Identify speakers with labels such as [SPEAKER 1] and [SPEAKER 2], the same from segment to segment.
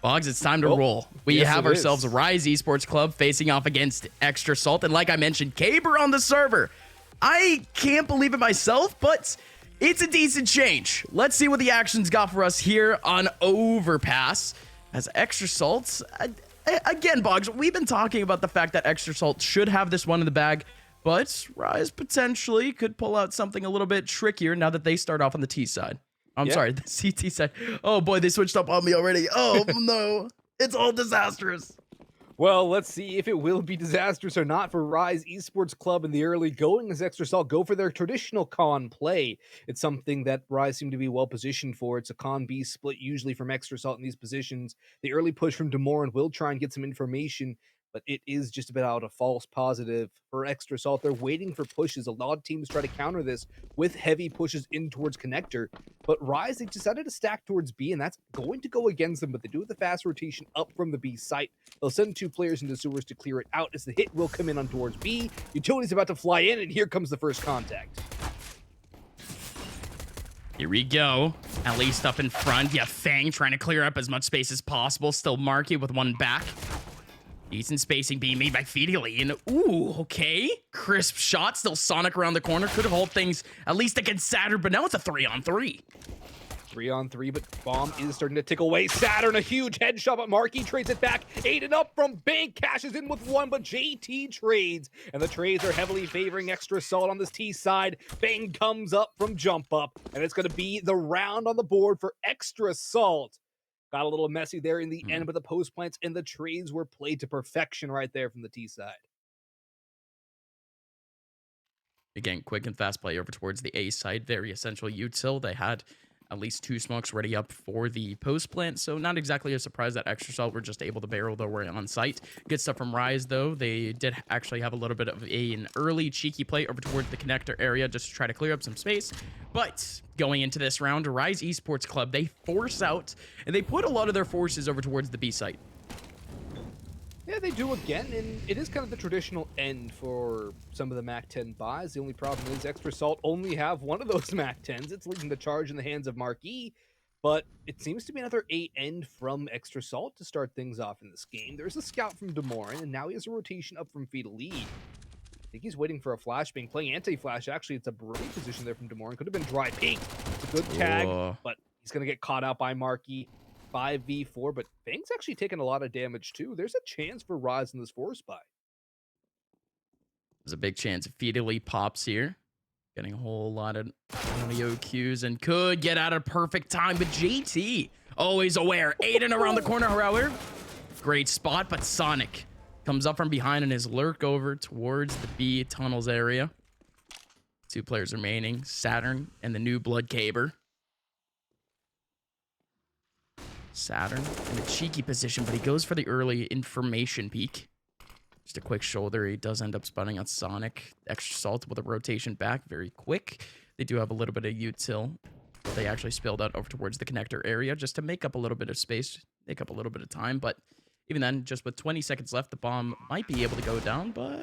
[SPEAKER 1] Boggs, it's time to roll. We have ourselves a Rise Esports Club facing off against Extra Salt. And like I mentioned, Caber on the server. I can't believe it myself, but it's a decent change. Let's see what the action's got for us here on Overpass. As Extra Salt, again, Boggs, we've been talking about the fact that Extra Salt should have this one in the bag, but Rise potentially could pull out something a little bit trickier now that they start off on the T side. I'm sorry, the CT side. Oh boy, they switched up on me already. Oh no, it's all disastrous.
[SPEAKER 2] Well, let's see if it will be disastrous or not for Rise Esports Club in the early going as Extra Salt go for their traditional con play. It's something that Rise seem to be well positioned for. It's a con B split usually from Extra Salt in these positions. The early push from Demoran will try and get some information, but it is just about a false positive for Extra Salt. They're waiting for pushes. A lot of teams try to counter this with heavy pushes in towards Connector, but Rise, they decided to stack towards B, and that's going to go against them, but they do it the fast rotation up from the B site. They'll send 2 players into sewers to clear it out as the hit will come in on towards B. Utility's about to fly in, and here comes the first contact.
[SPEAKER 1] Here we go. At least up in front. Yeah, Fang trying to clear up as much space as possible. Still Marky with one back. Decent spacing being made by Feedily. And ooh, okay. Crisp shot. Still Sonic around the corner. Could hold things at least against Saturn, but now it's a 3-on-3.
[SPEAKER 2] 3-on-3, but Bomb is starting to tick away. Saturn, a huge headshot, but Marky trades it back. Aiden up from Bank, cashes in with one, but JT trades. And the trades are heavily favoring Extra Salt on this T side. Bang comes up from jump up, and it's going to be the round on the board for Extra Salt. Got a little messy there in the end, but the post plants and the trades were played to perfection right there from the T side.
[SPEAKER 1] Again, quick and fast play over towards the A side. Very essential util. They had at least 2 smokes ready up for the post plant, so not exactly a surprise that Extra Salt were just able to barrel their way on site. Good stuff from Rise, though. They did actually have a little bit of an early cheeky play over towards the connector area just to try to clear up some space. But going into this round, Rise Esports Club, they force out, and they put a lot of their forces over towards the B site.
[SPEAKER 2] Yeah, they do again, and it is kind of the traditional end for some of the MAC-10 buys. The only problem is Extra Salt only have one of those MAC-10s. It's leading the charge in the hands of Marquis, but it seems to be another A end from Extra Salt to start things off in this game. There's a scout from Demoran, and now he has a rotation up from Feedily. I think he's waiting for a flashbang, playing anti-flash. Actually, it's a brilliant position there from Demoran. Could have been dry peek. It's a good tag, but he's going to get caught out by Marquis. 5v4, but Fang's actually taking a lot of damage too. There's a chance for Rise in this force buy.
[SPEAKER 1] There's a big chance Feedily pops here. Getting a whole lot of audio cues and could get out of perfect time, but JT always aware. Aiden around the corner, however. Great spot, but Sonic comes up from behind and his lurk over towards the B tunnels area. 2 players remaining, Saturn and the new blood Caber. Saturn in a cheeky position, but he goes for the early information peek. Just a quick shoulder. He does end up spotting on Sonic. Extra Salt with a rotation back very quick. They do have a little bit of util. They actually spilled out over towards the connector area just to make up a little bit of space, make up a little bit of time. But even then, just with 20 seconds left, the bomb might be able to go down, but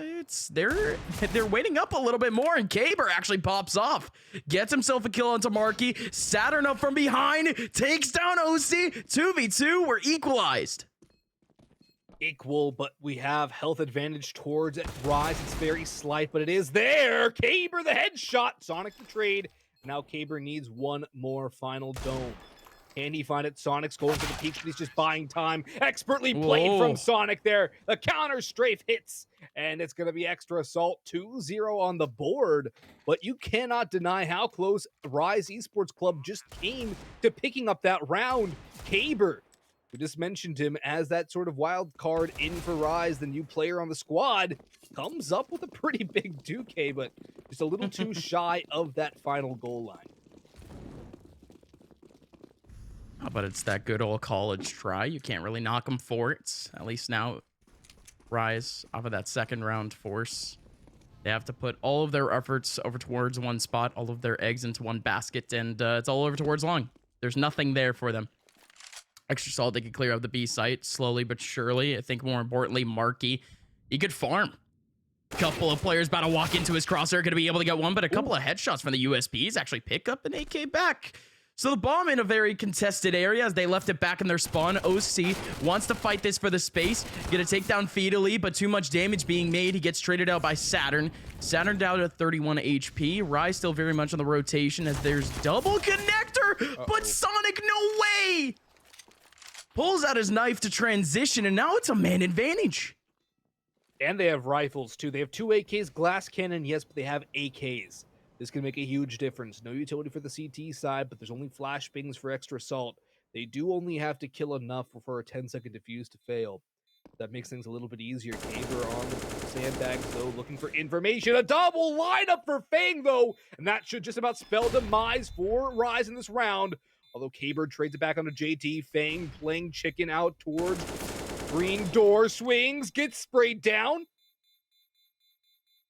[SPEAKER 1] they're waiting up a little bit more, and Caber actually pops off. Gets himself a kill onto Marky. Saturn up from behind, takes down OC. 2v2, we're equalized.
[SPEAKER 2] Equal, but we have health advantage towards Rise. It's very slight, but it is there. Caber the headshot. Sonic the trade. Now Caber needs one more final dome. Can he find it? Sonic's going for the peak, but he's just buying time. Expertly played from Sonic there. The counter strafe hits, and it's going to be Extra Salt 2-0 on the board. But you cannot deny how close Rise Esports Club just came to picking up that round. Caber, we just mentioned him as that sort of wild card in for Rise, the new player on the squad, comes up with a pretty big 2K, but just a little too shy of that final goal line.
[SPEAKER 1] But it's that good old college try. You can't really knock them for it. At least now, Rise, off of that second round force, they have to put all of their efforts over towards one spot, all of their eggs into one basket, and it's all over towards long. There's nothing there for them. Extra Salt, they can clear out the B site slowly but surely. I think more importantly, Marky, he could farm. A couple of players about to walk into his crosshair, going to be able to get one, but a couple of headshots from the USPs actually pick up an AK back. So the bomb in a very contested area as they left it back in their spawn. OC wants to fight this for the space. Gonna take down Feedly, but too much damage being made. He gets traded out by Saturn. Saturn down to 31 HP. Rai still very much on the rotation as there's double connector, but Sonic, no way! Pulls out his knife to transition, and now it's a man advantage.
[SPEAKER 2] And they have rifles, too. They have 2 AKs, glass cannon, yes, but they have AKs. This can make a huge difference. No utility for the CT side, but there's only flash pings for extra assault. They do only have to kill enough for a 10-second defuse to fail. That makes things a little bit easier. Caber on the sandbags, though, looking for information. A double lineup for Fang, though, and that should just about spell demise for Rise in this round. Although Caber trades it back onto JT. Fang playing chicken out towards green door, swings, gets sprayed down.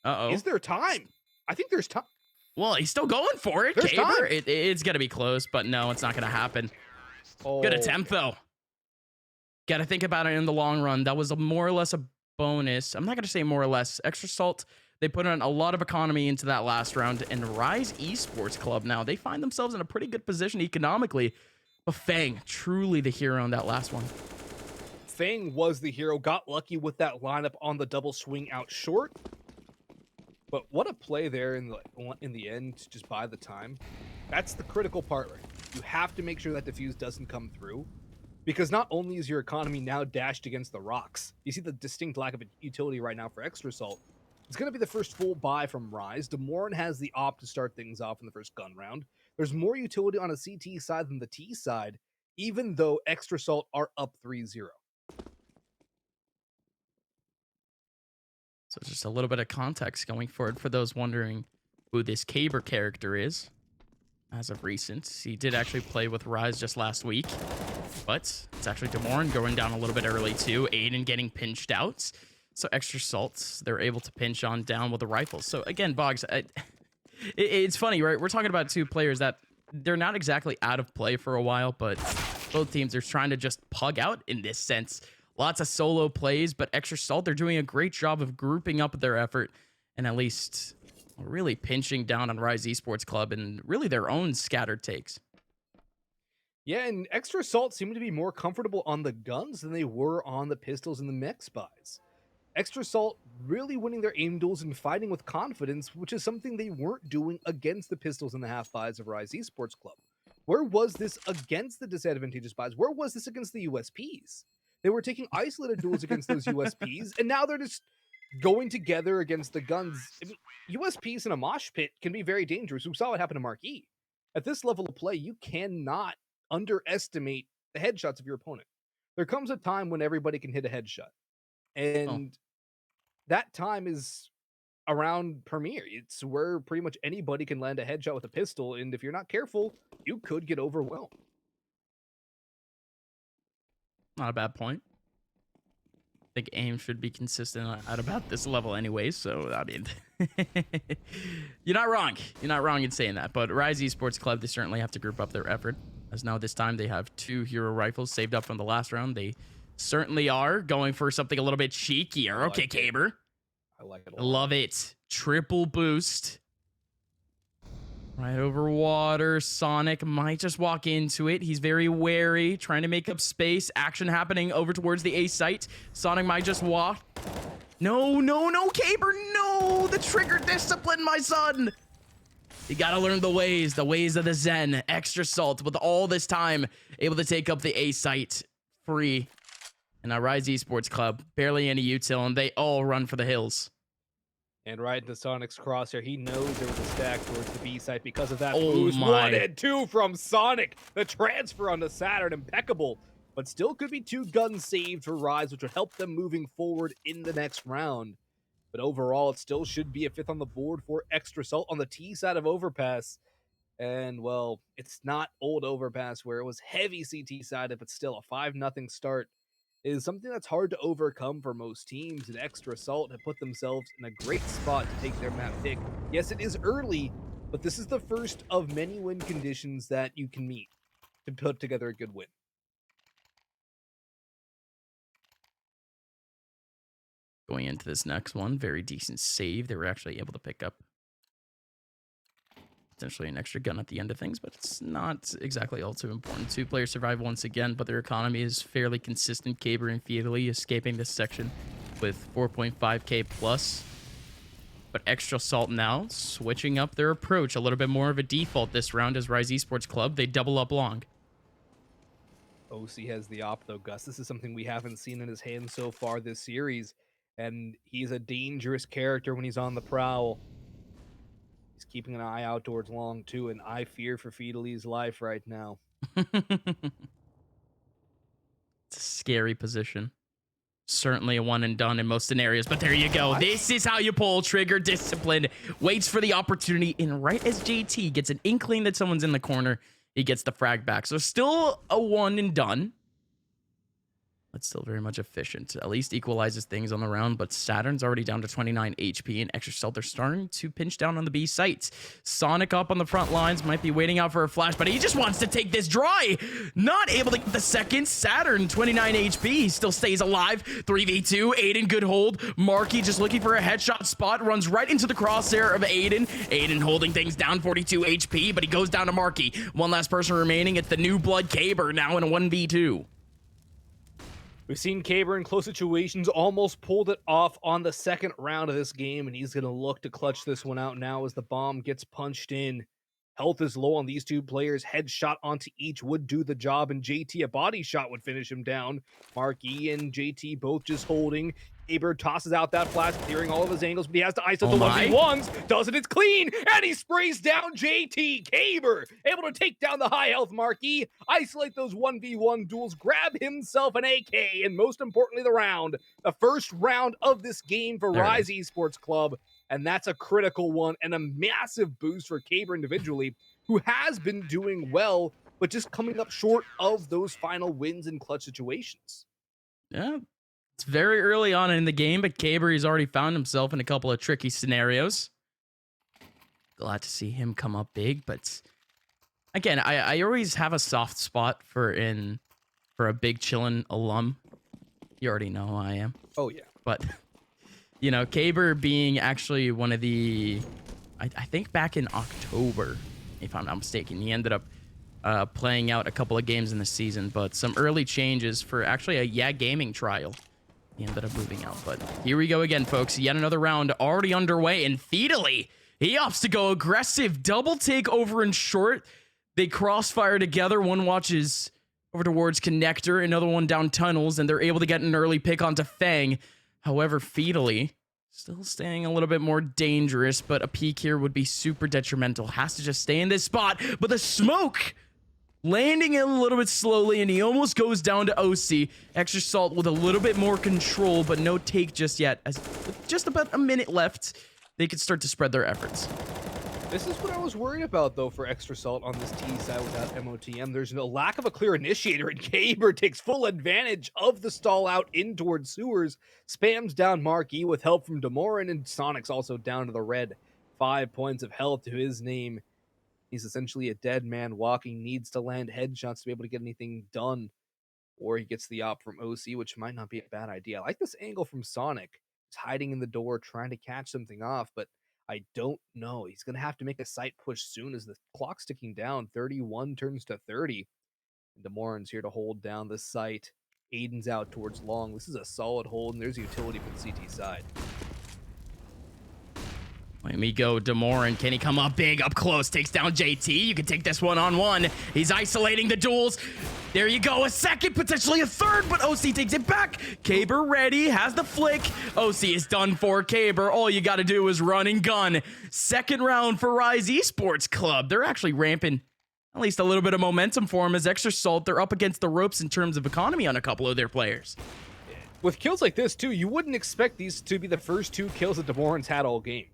[SPEAKER 1] Uh-oh.
[SPEAKER 2] Is there time? I think there's time.
[SPEAKER 1] Well, he's still going for it,
[SPEAKER 2] There's
[SPEAKER 1] Caber.
[SPEAKER 2] time.
[SPEAKER 1] It's going to be close, but no, it's not going to happen.
[SPEAKER 2] Oh.
[SPEAKER 1] Good attempt, though. Got to think about it in the long run. That was more or less a bonus. I'm not going to say more or less. Extra Salt, they put in a lot of economy into that last round. And Rise Esports Club now, they find themselves in a pretty good position economically. But Fang, truly the hero in that last one.
[SPEAKER 2] Fang was the hero, got lucky with that lineup on the double swing out short. But what a play there in the end, to just buy the time. That's the critical part, right? You have to make sure that defuse doesn't come through. Because not only is your economy now dashed against the rocks, you see the distinct lack of utility right now for Extra Assault. It's going to be the first full buy from Rise. Demoran has the op to start things off in the first gun round. There's more utility on a CT side than the T side, even though Extra Assault are up 3-0.
[SPEAKER 1] So just a little bit of context going forward for those wondering who this Caber character is. As of recent, he did actually play with Rise just last week, but it's actually Demoran going down a little bit early too. Aiden getting pinched out. So Extra Salts, they're able to pinch on down with the rifles. So again, Boggs, it's funny, right? We're talking about two players that they're not exactly out of play for a while, but both teams are trying to just pug out in this sense. Lots of solo plays, but Extra Salt, they're doing a great job of grouping up their effort and at least really pinching down on Rise Esports Club and really their own scattered takes.
[SPEAKER 2] Yeah, and Extra Assault seemed to be more comfortable on the guns than they were on the pistols and the mech spies. Extra Assault really winning their aim duels and fighting with confidence, which is something they weren't doing against the pistols and the half-buys of Rise Esports Club. Where was this against the disadvantageous buys? Where was this against the USPs? They were taking isolated duels against those USPs, and now they're just going together against the guns. I mean, USPs in a mosh pit can be very dangerous. We saw what happened to Marquis. At this level of play, you cannot underestimate the headshots of your opponent. There comes a time when everybody can hit a headshot. And that time is around Premier. It's where pretty much anybody can land a headshot with a pistol, and if you're not careful, you could get overwhelmed.
[SPEAKER 1] Not a bad point. I think aim should be consistent at about this level anyway, so I mean, you're not wrong. You're not wrong in saying that, but Rise Esports Club, they certainly have to group up their effort, as now this time they have 2 hero rifles saved up from the last round. They certainly are going for something a little bit cheekier. Okay, Caber.
[SPEAKER 2] I like it a
[SPEAKER 1] I
[SPEAKER 2] lot.
[SPEAKER 1] love it. Triple boost. Right over water. Sonic might just walk into it. He's very wary, trying to make up space. Action happening over towards the A site. Sonic might just walk. No, Caber, no! The trigger discipline, my son! You gotta learn the ways of the Zen. Extra Salt, with all this time, able to take up the A site free. And now Rise Esports Club, barely any util, and they all run for the hills.
[SPEAKER 2] And right into Sonic's crosshair, he knows there was a stack towards the B site because of that
[SPEAKER 1] Oh
[SPEAKER 2] boost.
[SPEAKER 1] my.
[SPEAKER 2] 1 and 2 from Sonic. The transfer onto Saturn, impeccable. But still could be 2 guns saved for Rise, which would help them moving forward in the next round. But overall, it still should be a 5th on the board for Extra Salt on the T side of Overpass. And, well, it's not old Overpass where it was heavy CT sided, but still a 5-0 start is something that's hard to overcome for most teams, and Extra Assault have put themselves in a great spot to take their map pick. Yes, it is early, but this is the first of many win conditions that you can meet to put together a good win.
[SPEAKER 1] Going into this next one, very decent save. They were actually able to pick up potentially an extra gun at the end of things, but it's not exactly all too important. 2 players survive once again, but their economy is fairly consistent. Caber and Fiedley escaping this section with 4.5k plus. But Extra Salt now switching up their approach. A little bit more of a default this round as Rise Esports Club. They double up long.
[SPEAKER 2] OC has the op though, Gus. This is something we haven't seen in his hands so far this series. And he's a dangerous character when he's on the prowl. He's keeping an eye out towards long too, and I fear for Fiedley's life right now.
[SPEAKER 1] It's a scary position. Certainly a one and done in most scenarios, but there you go.
[SPEAKER 2] What?
[SPEAKER 1] This is how you pull trigger discipline. Waits for the opportunity, and right as JT gets an inkling that someone's in the corner, he gets the frag back. So still a one and done, but still very much efficient. At least equalizes things on the round, but Saturn's already down to 29 HP, and Extra Stealth are starting to pinch down on the B site. Sonic up on the front lines, might be waiting out for a flash, but he just wants to take this dry. Not able to get the second. Saturn, 29 HP, he still stays alive. 3v2, Aiden, good hold. Marky just looking for a headshot spot, runs right into the crosshair of Aiden. Aiden holding things down, 42 HP, but he goes down to Marky. One last person remaining, it's the new blood Caber, now in a 1v2.
[SPEAKER 2] We've seen Caber in close situations, almost pulled it off on the second round of this game, and he's going to look to clutch this one out now as the bomb gets punched in. Health is low on these 2 players. Headshot onto each would do the job, and JT, a body shot would finish him down. Marky and JT both just holding. Caber tosses out that flash, clearing all of his angles, but he has to ice up the 1v1s. Does it, it's clean, and he sprays down JT. Caber able to take down the high health Marky, isolate those 1v1 duels, grab himself an AK, and most importantly, the round. The first round of this game for Rise Esports Club, and that's a critical one and a massive boost for Caber individually, who has been doing well, but just coming up short of those final wins in clutch situations.
[SPEAKER 1] Yeah. It's very early on in the game, but Caber, he's already found himself in a couple of tricky scenarios. Glad to see him come up big, but again, I always have a soft spot for a big chillin' alum. You already know who I am.
[SPEAKER 2] Oh, yeah.
[SPEAKER 1] But, you know, Caber being actually one of the, I think back in October, if I'm not mistaken, he ended up playing out a couple of games in the season, but some early changes for actually a Yeah Gaming trial. He ended up moving out, but here we go again, folks. Yet another round already underway, and Fiedley, he opts to go aggressive. Double take over in short. They crossfire together. One watches over towards Connector, another one down tunnels, and they're able to get an early pick onto Fang. However, Fiedley still staying a little bit more dangerous, but a peek here would be super detrimental. Has to just stay in this spot, but the smoke landing a little bit slowly, and he almost goes down to OC. Extra Salt with a little bit more control, but no take just yet. As with just about a minute left, they could start to spread their efforts.
[SPEAKER 2] This is what I was worried about, though, for Extra Salt on this T side without MOTM. There's no lack of a clear initiator, and Caber takes full advantage of the stall out in towards sewers, spams down Marky with help from Demorin, and Sonic's also down to the red. 5 points of health to his name. He's essentially a dead man walking, needs to land headshots to be able to get anything done. Or he gets the op from OC, which might not be a bad idea. I like this angle from Sonic. He's hiding in the door, trying to catch something off, but I don't know. He's going to have to make a site push soon as the clock's ticking down. 31 turns to 30. And Demorin's here to hold down the site. Aiden's out towards long. This is a solid hold, and there's utility for the CT side.
[SPEAKER 1] Let me go, Demorin. Can he come up big, up close? Takes down JT. You can take this one-on-one. He's isolating the duels. There you go. A second, potentially a third, but OC takes it back. Caber ready, has the flick. OC is done for. Caber, all you got to do is run and gun. Second round for Rise Esports Club. They're actually ramping at least a little bit of momentum for him as Extra Salt. They're up against the ropes in terms of economy on a couple of their players.
[SPEAKER 2] With kills like this, too, you wouldn't expect these to be the first 2 kills that Demorin's had all game.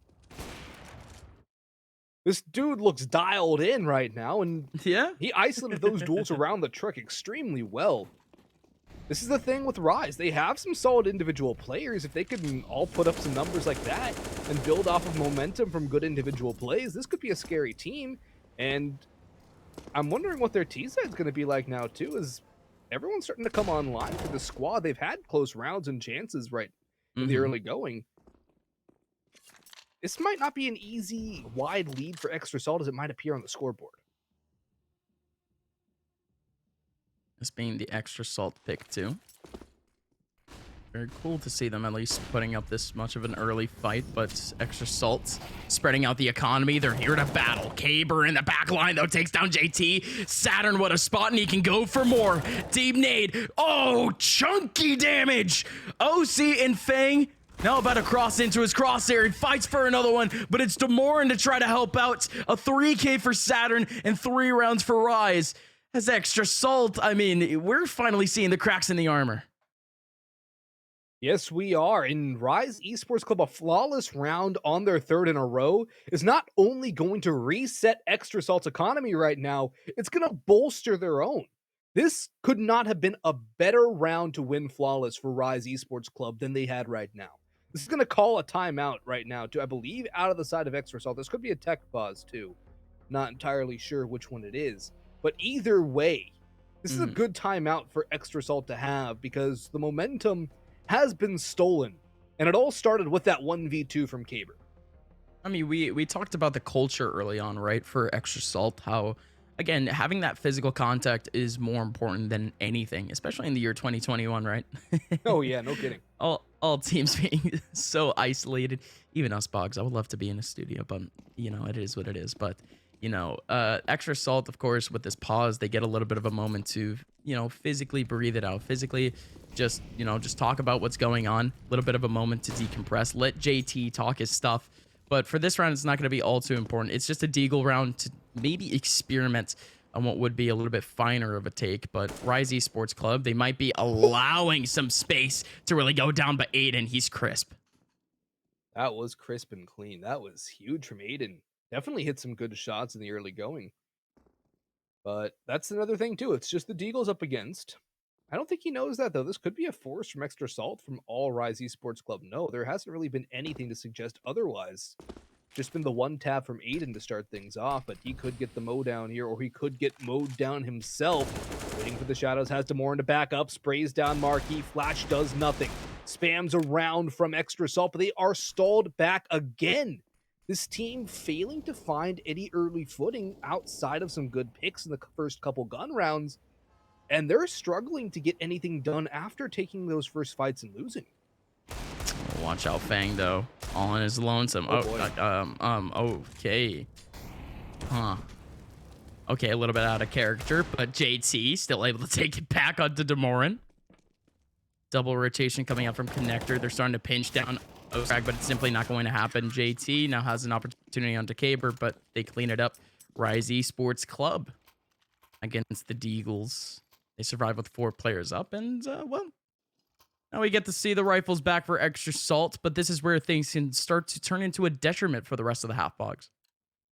[SPEAKER 2] This dude looks dialed in right now, and
[SPEAKER 1] yeah,
[SPEAKER 2] he isolated those duels around the truck extremely well. This is the thing with Rise. They have some solid individual players. If they can all put up some numbers like that and build off of momentum from good individual plays, this could be a scary team. And I'm wondering what their T-side's going to be like now, too, is everyone's starting to come online for the squad. They've had close rounds and chances right in the early going. this might not be an easy, wide lead for Extra Salt as it might appear on the scoreboard.
[SPEAKER 1] This being the extra salt pick too. Very cool to see them at least putting up this much of an early fight, but extra salt spreading out the economy. They're here to battle. Kaber in the back line though takes down JT. Saturn, what a spot, and he can go for more. Deep nade. Oh, chunky damage. OC and Fang now about to cross into his crosshair. He fights for another one, but it's Demorin to try to help out. A 3K for Saturn and 3 rounds for Rise. As extra salt, I mean, we're finally seeing the cracks in the armor.
[SPEAKER 2] Yes, we are. In Rise Esports Club, a flawless round on their 3rd in a row is not only going to reset Extra Salt's economy right now, it's going to bolster their own. This could not have been a better round to win flawless for Rise Esports Club than they had right now. This is going to call a timeout right now to, I believe, out of the side of Extra Salt. This could be a tech pause too. Not entirely sure which one it is. But either way, this is a good timeout for Extra Salt to have because the momentum has been stolen. And it all started with that 1v2 from Kaber.
[SPEAKER 1] I mean, we talked about the culture early on, right? For extra salt, how, again, having that physical contact is more important than anything, especially in the year 2021, right?
[SPEAKER 2] Oh, yeah, no kidding.
[SPEAKER 1] All teams being so isolated. Even us, Boggs. I would love to be in a studio, but, you know, it is what it is. But, you know, extra salt, of course, with this pause, they get a little bit of a moment to, you know, physically breathe it out. Physically just, you know, just talk about what's going on. A little bit of a moment to decompress. Let JT talk his stuff. But for this round, it's not going to be all too important. It's just a Deagle round to maybe experiment on what would be a little bit finer of a take. But Rise Esports Club, they might be allowing some space to really go down. But Aiden, he's crisp.
[SPEAKER 2] That was crisp and clean. That was huge from Aiden. Definitely hit some good shots in the early going. But that's another thing, too. It's just the Deagle's up against. I don't think he knows that, though. This could be a force from Extra Salt from all Rise Esports Club. No, there hasn't really been anything to suggest otherwise. Just been the one tap from Aiden to start things off, but he could get the mow down here, or he could get mowed down himself. Waiting for the shadows, has Demorin to back up, sprays down Marquis. Flash does nothing. Spams around from Extra Salt, but they are stalled back again. This team failing to find any early footing outside of some good picks in the first couple gun rounds. And they're struggling to get anything done after taking those first fights and losing.
[SPEAKER 1] Watch out, Fang, though. All on his lonesome. Okay. Huh. Okay, a little bit out of character, but JT still able to take it back onto Demorin. Double rotation coming out from Connector. They're starting to pinch down Osag, but it's simply not going to happen. JT now has an opportunity onto Kaber, but they clean it up. Rise Esports Club against the Deagles. They survive with 4 players up, and, well, now we get to see the rifles back for Extra Salt, but this is where things can start to turn into a detriment for the rest of the half-bogs.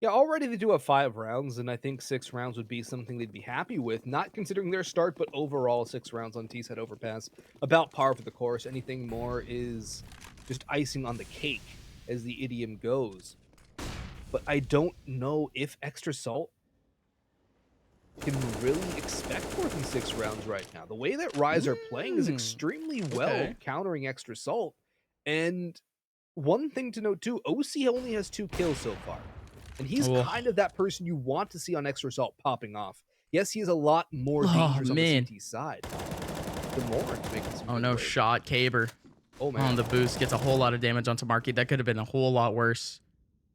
[SPEAKER 2] Yeah, already they do have 5 rounds, and I think 6 rounds would be something they'd be happy with, not considering their start, but overall 6 rounds on T-Set Overpass. About par for the course. Anything more is just icing on the cake, as the idiom goes. But I don't know if Extra Salt can really expect more than 6 rounds right now. The way that Rise are playing is extremely well countering Extra Salt. And one thing to note too, OC only has 2 kills so far. And he's kind of that person you want to see on Extra Salt popping off. Yes, he is a lot more dangerous on the CT side. The more making some
[SPEAKER 1] Oh no,
[SPEAKER 2] play.
[SPEAKER 1] shot Kaber.
[SPEAKER 2] Oh man.
[SPEAKER 1] On the boost, gets a whole lot of damage onto Marquis. That could have been a whole lot worse.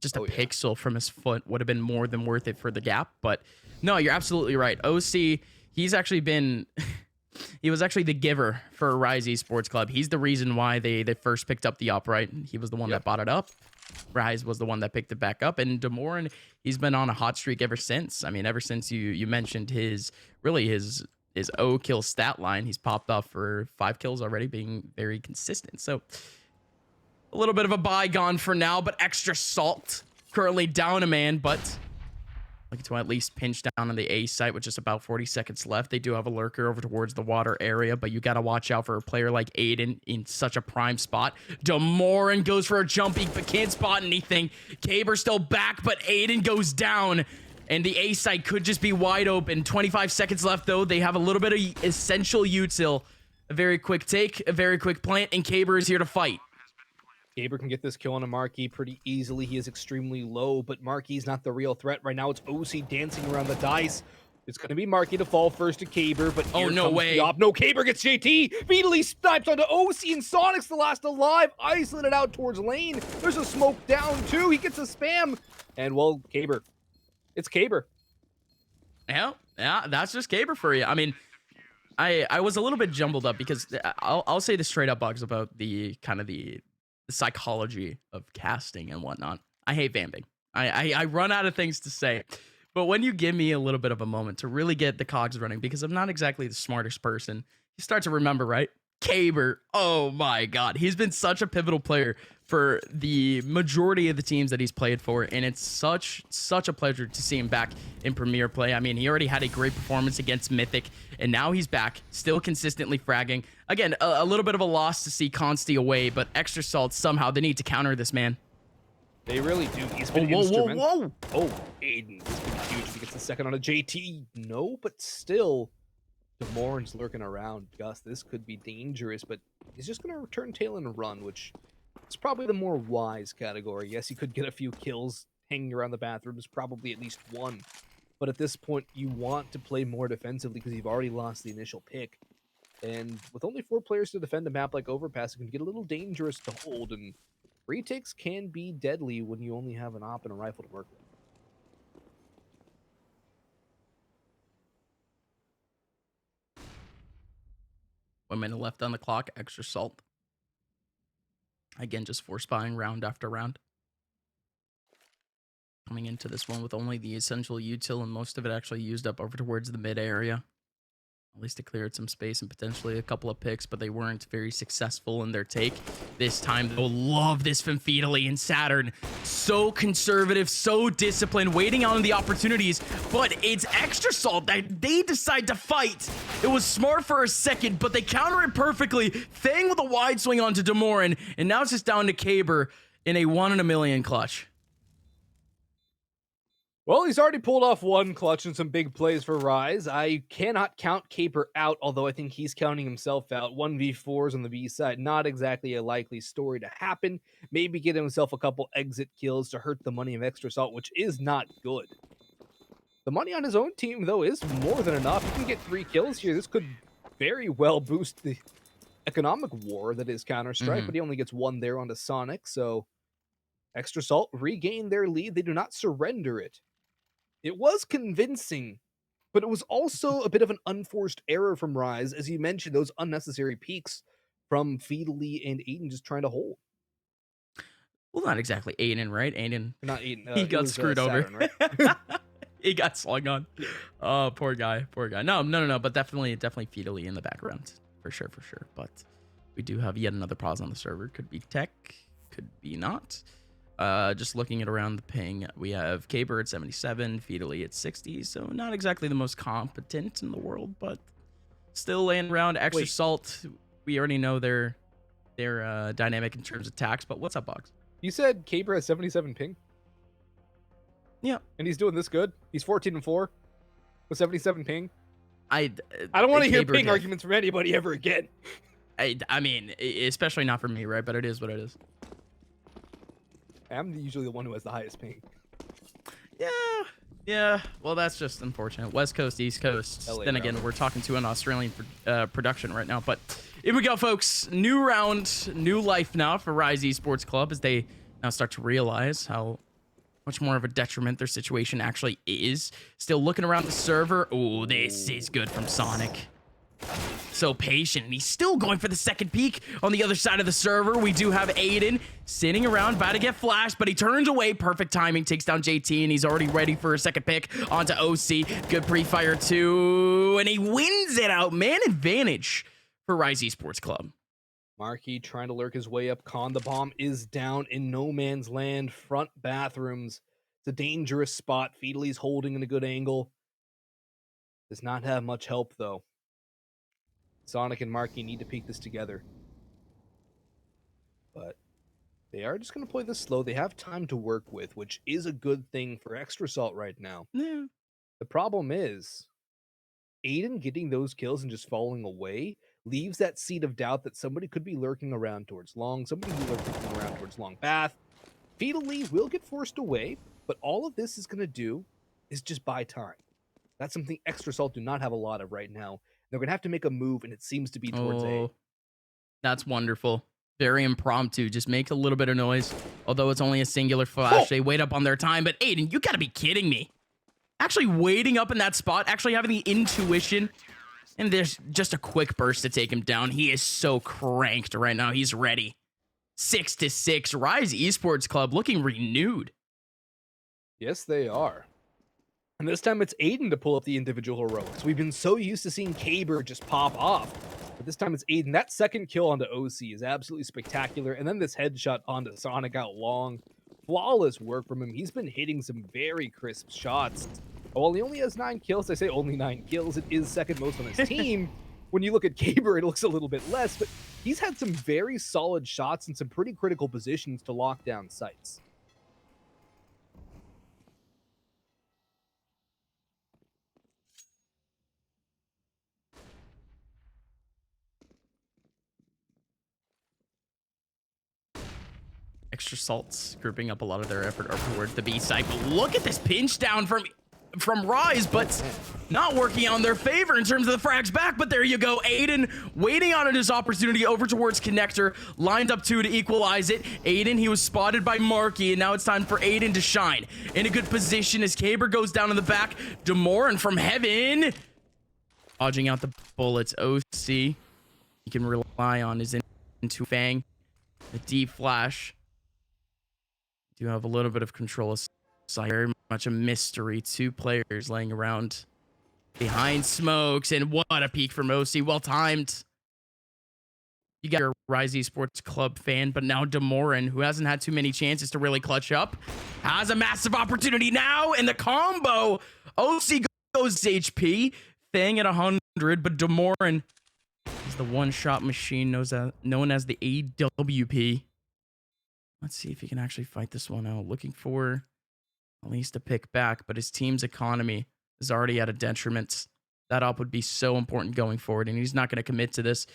[SPEAKER 1] Just a pixel from his foot would have been more than worth it for the gap. But no, you're absolutely right. OC, he's actually been... he was actually the giver for Rise Esports Club. He's the reason why they first picked up the upright. He was the one that bought it up. Rise was the one that picked it back up. And Demorin, he's been on a hot streak ever since. I mean, ever since you mentioned his O kill stat line, he's popped off for 5 kills already, being very consistent. So a little bit of a bygone for now, but Extra Salt currently down a man, but looking to at least pinch down on the A site with just about 40 seconds left. They do have a lurker over towards the water area, but you got to watch out for a player like Aiden in such a prime spot. Demorin goes for a jumpy, but can't spot anything. Kaber still back, but Aiden goes down, and the A site could just be wide open. 25 seconds left, though. They have a little bit of essential util. A very quick take, a very quick plant, and Kaber is here to fight.
[SPEAKER 2] Gaber can get this kill on a Marquis pretty easily. He is extremely low, but Marquis not the real threat. Right now, it's OC dancing around the dice. It's going to be Marquis to fall first to Caber, but here
[SPEAKER 1] no
[SPEAKER 2] comes
[SPEAKER 1] way.
[SPEAKER 2] the op. No, Caber gets JT. Beatly snipes onto OC, and Sonic's the last alive. Isolated out towards lane. There's a smoke down, too. He gets a spam. And, well, Caber. It's Caber.
[SPEAKER 1] Yeah, that's just Caber for you. I mean, I was a little bit jumbled up because I'll say the straight up bugs about the kind of the psychology of casting and whatnot. I hate vamping. I run out of things to say. But when you give me a little bit of a moment to really get the cogs running, because I'm not exactly the smartest person, you start to remember, right? Caber, oh my God. He's been such a pivotal player for the majority of the teams that he's played for, and it's such a pleasure to see him back in Premier play. I mean, he already had a great performance against Mythic, and now he's back, still consistently fragging. Again, a little bit of a loss to see Consti away, but Extra Salt, somehow, they need to counter this, man.
[SPEAKER 2] They really do. He's been instrumental. Oh, Aiden. This could be huge if he gets the second on a JT. No, but still. Demoran's lurking around. Gus, this could be dangerous, but he's just going to return tail and run, which is probably the more wise category. Yes, he could get a few kills hanging around the bathrooms, probably at least one. But at this point, you want to play more defensively because you've already lost the initial pick. And with only 4 players to defend a map like Overpass, it can get a little dangerous to hold, and retakes can be deadly when you only have an op and a rifle to work with.
[SPEAKER 1] 1 minute left on the clock. Extra Salt. Again, just force buying round after round. Coming into this one with only the essential util and most of it actually used up over towards the mid area. At least it cleared some space and potentially a couple of picks, but they weren't very successful in their take. This time, they'll love this from Fideli and Saturn. So conservative, so disciplined, waiting on the opportunities, but it's Extra Salt that they decide to fight. It was smart for a second, but they counter it perfectly. Thang with a wide swing onto Demoran, and now it's just down to Caber in a 1 in a million clutch.
[SPEAKER 2] Well, he's already pulled off one clutch and some big plays for Rise. I cannot count Caper out, although I think he's counting himself out. 1v4s on the B side, not exactly a likely story to happen. Maybe get himself a couple exit kills to hurt the money of Extra Salt, which is not good. The money on his own team, though, is more than enough. He can get 3 kills here. This could very well boost the economic war that is Counter-Strike, but he only gets 1 there onto Sonic, so Extra Salt regain their lead. They do not surrender it. It was convincing, but it was also a bit of an unforced error from Rise, as you mentioned, those unnecessary peaks from Fideli and Aiden just trying to hold.
[SPEAKER 1] Well, not exactly Aiden, right? Aiden.
[SPEAKER 2] Not Aiden.
[SPEAKER 1] He got screwed
[SPEAKER 2] Saturn,
[SPEAKER 1] over.
[SPEAKER 2] Right?
[SPEAKER 1] He got slung on. Oh, poor guy. Poor guy. No. But definitely Fideli in the background. For sure. But we do have yet another pause on the server. Could be tech. Could be not. Just looking at around the ping, we have Caber at 77, Fideli at 60, so not exactly the most competent in the world, but still laying around. Extra Salt, we already know their dynamic in terms of tax, but what's up, Boggs?
[SPEAKER 2] You said Caber has 77 ping?
[SPEAKER 1] Yeah.
[SPEAKER 2] And he's doing this good? He's 14-4 with 77 ping?
[SPEAKER 1] I
[SPEAKER 2] don't want to hear ping arguments from anybody ever again.
[SPEAKER 1] I mean, especially not for me, right? But it is what it is.
[SPEAKER 2] I'm usually the one who has the highest ping.
[SPEAKER 1] Yeah. Well, that's just unfortunate. West Coast, East Coast.
[SPEAKER 2] LA
[SPEAKER 1] then again, we're talking to an Australian production right now. But here we go, folks. New round, new life now for Rise Esports Club as they now start to realize how much more of a detriment their situation actually is. Still looking around the server. Oh, this is good from Sonic. So patient, and he's still going for the second peek on the other side of the server. We do have Aiden sitting around, about to get flashed, but he turns away. Perfect timing, takes down JT, and he's already ready for a second pick onto OC. Good pre-fire too, and he wins it out. Man advantage for Rise Esports Club.
[SPEAKER 2] Marquis trying to lurk his way up. Con, the bomb is down in no man's land. Front bathrooms. It's a dangerous spot. Fideli's holding in a good angle. Does not have much help, though. Sonic and Marquis need to peek this together. But they are just going to play this slow. They have time to work with, which is a good thing for Extra Salt right now.
[SPEAKER 1] Yeah.
[SPEAKER 2] The problem is, Aiden getting those kills and just falling away leaves that seed of doubt that somebody could be lurking around towards long, somebody could be lurking around towards long path. Fatally will get forced away, but all of this is going to do is just buy time. That's something Extra Salt do not have a lot of right now. They're going to have to make a move, and it seems to be towards A.
[SPEAKER 1] Oh, that's wonderful. Very impromptu. Just make a little bit of noise. Although it's only a singular flash, they wait up on their time. But Aiden, you gotta be kidding me. Actually waiting up in that spot, actually having the intuition. And there's just a quick burst to take him down. He is so cranked right now. He's ready. 6-6. Rise Esports Club looking renewed.
[SPEAKER 2] Yes, they are. And this time it's Aiden to pull up the individual heroics. We've been so used to seeing Caber just pop off. But this time it's Aiden. That second kill onto OC is absolutely spectacular. And then this headshot onto Sonic out long. Flawless work from him. He's been hitting some very crisp shots. While he only has 9 kills, I say only 9 kills, it is second most on his team. When you look at Caber, it looks a little bit less, but he's had some very solid shots in some pretty critical positions to lock down sites.
[SPEAKER 1] Extra Salts grouping up a lot of their effort over towards the B side. But look at this pinch down from Rise, but not working out in their favor in terms of the frags back. But there you go. Aiden waiting on his opportunity over towards Connector. Lined up 2 to equalize it. Aiden, he was spotted by Marky, and now it's time for Aiden to shine. In a good position as Caber goes down in the back. Demoran from heaven. Dodging out the bullets. OC, he can rely on his into Fang. The deep flash. Do have a little bit of control of sight. Very much a mystery. 2 players laying around behind smokes, and what a peek from OC. Well timed. You got your Rise Esports Club fan, but now Demoran, who hasn't had too many chances to really clutch up, has a massive opportunity now in the combo. OC goes HP, Fang at 100, but Demoran is the one-shot machine known as the AWP. Let's see if he can actually fight this one out. Looking for at least a pick back, but his team's economy is already at a detriment. That up would be so important going forward, and he's not going to commit to this.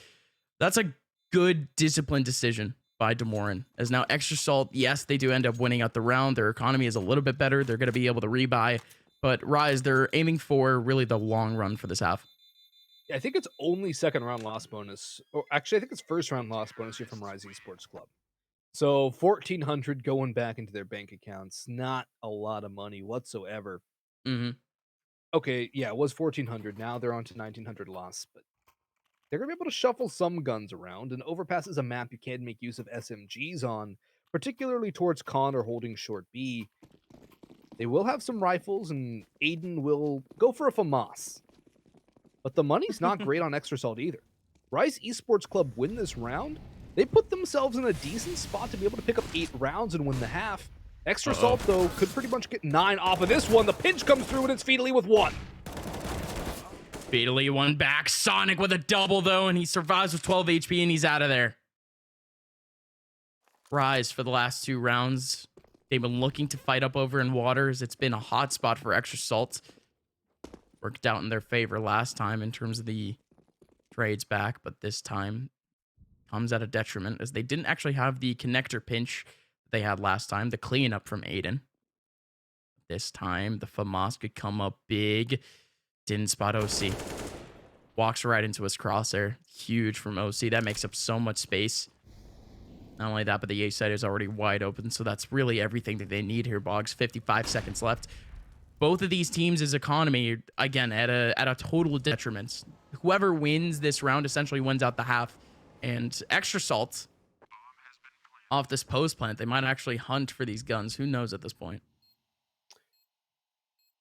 [SPEAKER 1] That's a good, disciplined decision by Demoran. As now Extra Salt, yes, they do end up winning out the round. Their economy is a little bit better. They're going to be able to rebuy. But Rise, they're aiming for really the long run for this half.
[SPEAKER 2] Yeah, I think it's only second round loss bonus. Or actually, I think it's first round loss bonus here from Rise Esports Club. So 1,400 going back into their bank accounts. Not a lot of money whatsoever.
[SPEAKER 1] Mm-hmm.
[SPEAKER 2] Okay, yeah, it was 1,400. Now they're on to 1,900 loss, but they're going to be able to shuffle some guns around, and Overpass is a map you can make use of SMGs on, particularly towards Con or holding short B. They will have some rifles, and Aiden will go for a FAMAS. But the money's not great on Extra Salt either. Rise Esports Club win this round, they put themselves in a decent spot to be able to pick up 8 rounds and win the half. Extra Salt, though, could pretty much get 9 off of this one. The pinch comes through, and it's Fatally with 1.
[SPEAKER 1] Fatally one back. Sonic with a double, though, and he survives with 12 HP, and he's out of there. Rise for the last 2 rounds. They've been looking to fight up over in waters. It's been a hot spot for Extra Salt. Worked out in their favor last time in terms of the trades back, but this time comes at a detriment as they didn't actually have the connector pinch they had last time, the cleanup from Aiden. This time, the FAMAS could come up big. Didn't spot OC. Walks right into his crosshair. Huge from OC. That makes up so much space. Not only that, but the A side is already wide open, so that's really everything that they need here, Boggs. 55 seconds left. Both of these teams' economy, again, at a total detriment. Whoever wins this round essentially wins out the half. And Extra Salt, off this post plant, they might actually hunt for these guns. Who knows at this point?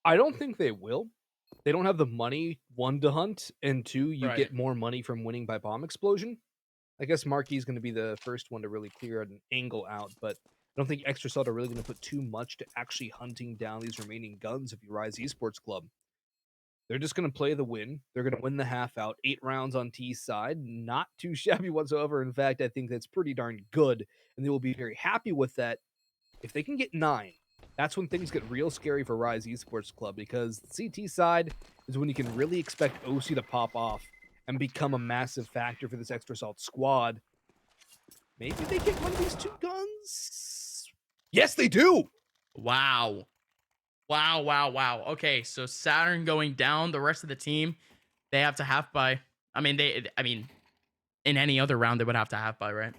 [SPEAKER 2] I don't think they will. They don't have the money, 1, to hunt, and 2, you
[SPEAKER 1] Right.
[SPEAKER 2] get more money from winning by bomb explosion. I guess Marquis is going to be the first one to really clear an angle out, but I don't think Extra Salt are really going to put too much to actually hunting down these remaining guns if you Rise Esports Club. They're just going to play the win. They're going to win the half out. 8 rounds on T's side. Not too shabby whatsoever. In fact, I think that's pretty darn good, and they will be very happy with that. If they can get 9, that's when things get real scary for Rise Esports Club, because the CT side is when you can really expect OC to pop off. and become a massive factor for this Extra Salt squad. Maybe they get one of these 2 guns? Yes, they do!
[SPEAKER 1] Wow. Wow, wow, wow. Okay, so Saturn going down, the rest of the team, they have to half buy. I mean, in any other round they would have to half buy, right?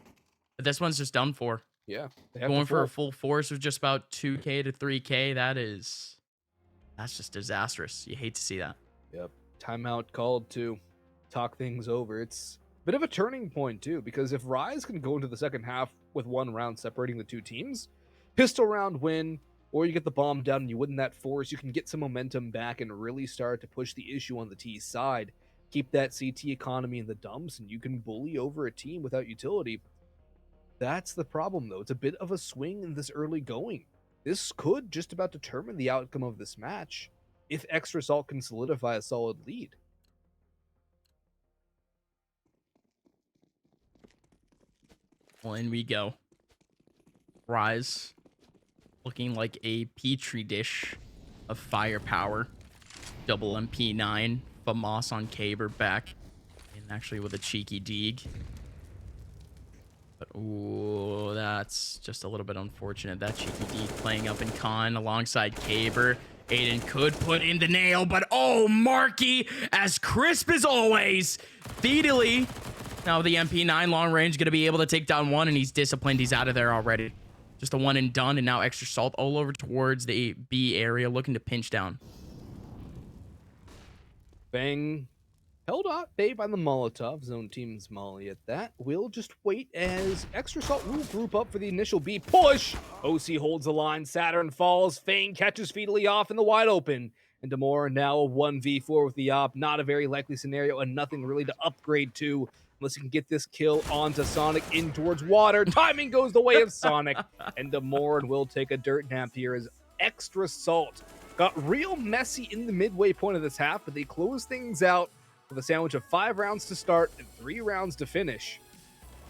[SPEAKER 1] But this one's just done for.
[SPEAKER 2] Yeah, they have
[SPEAKER 1] Going
[SPEAKER 2] to
[SPEAKER 1] for a
[SPEAKER 2] fold.
[SPEAKER 1] full force of just about 2k to 3k, that's just disastrous. You hate to see that.
[SPEAKER 2] Yep. Timeout called to talk things over. It's a bit of a turning point, too, because if Rise can go into the second half with 1 round separating the 2 teams, pistol round win, or you get the bomb down and you win that force, you can get some momentum back and really start to push the issue on the T side. Keep that CT economy in the dumps, and you can bully over a team without utility. That's the problem, though. It's a bit of a swing in this early going. This could just about determine the outcome of this match if Extra Salt can solidify a solid lead.
[SPEAKER 1] Well, in we go. Rise looking like a petri dish of firepower. Double MP9, Famas on Caber back, and actually with a cheeky deeg. But ooh, that's just a little bit unfortunate. That cheeky deeg playing up in con alongside Caber. Aiden could put in the nail, but oh, Marky, as crisp as always. Theedily, now the MP9 long range going to be able to take down one, and he's disciplined. He's out of there already. Just a one and done, and now Extra Salt all over towards the B area, looking to pinch down.
[SPEAKER 2] Bang. Held out bay by the Molotov. Zone team's Molly at that. We'll just wait as Extra Salt will group up for the initial B push. OC holds the line. Saturn falls. Fang catches Feedly off in the wide open. And Demore now a 1v4 with the op. Not a very likely scenario and nothing really to upgrade to unless you can get this kill onto Sonic in towards water. Timing goes the way of Sonic. And Demore will take a dirt nap here as Extra Salt got real messy in the midway point of this half, but they close things out with a sandwich of 5 rounds to start and 3 rounds to finish.